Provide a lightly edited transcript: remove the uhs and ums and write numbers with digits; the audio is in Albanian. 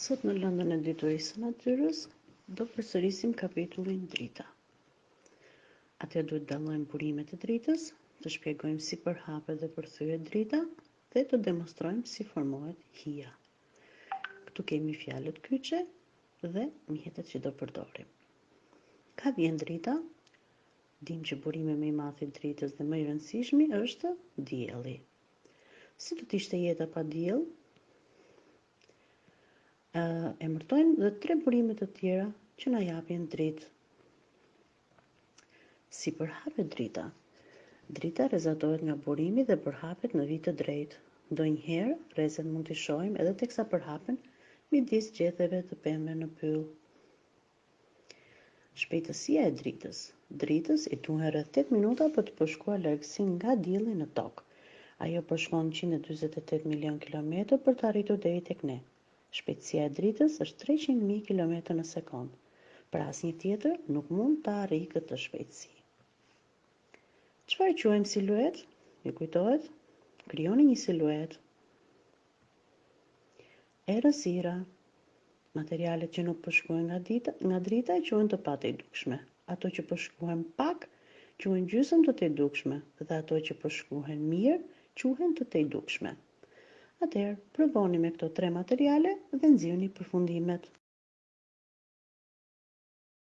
Sot në lëndën e diturisë së natyrës, do përsërisim kapitullin drita. Atje duhet dallojmë burimet e dritës, të shpjegojmë si përhapet dhe përthyet drita dhe të demonstrojmë si formohet hija. Këtu kemi fjalët kyçe dhe mjetet që do përdorim. Ka vjen drita, dim që burimi më i madh i dritës dhe më i rëndësishmi është dielli. Si do të ishte jeta pa diell? Emërtojmë dhe 3 burime të tjera që na japin dritë. Si përhapet drita? Drita rrezatohet nga burimi dhe përhapet në vit të drejtë. Ndonjëherë rrezet mund t'i shohim edhe teksa përhapen midis gjetheve të pemëve në pyll. Shpejtësia e dritës. Dritës i duhen rreth 8 minuta për të përshkuar largësinë nga dielli në tokë. Ajo përshkon 148 milion kilometër për të arritur deri tek ne. Shpejtësia e dritës është 300.000 km në sekond. Pra asnjë tjetër nuk mund të arrijë këtë shpejtësi. Çfarë quajmë siluet? Ju kujtohet? Krijoni një siluet. Errësira. Materialet që nuk përshkruhen nga drita quhen të patëdukshme. Ato që përshkruhen pak quhen gjysmë të tëdukshme dhe ato që përshkruhen mirë quhen të tëdukshme. Atëherë, provoni me këto 3 materiale dhe nxirrni përfundimet.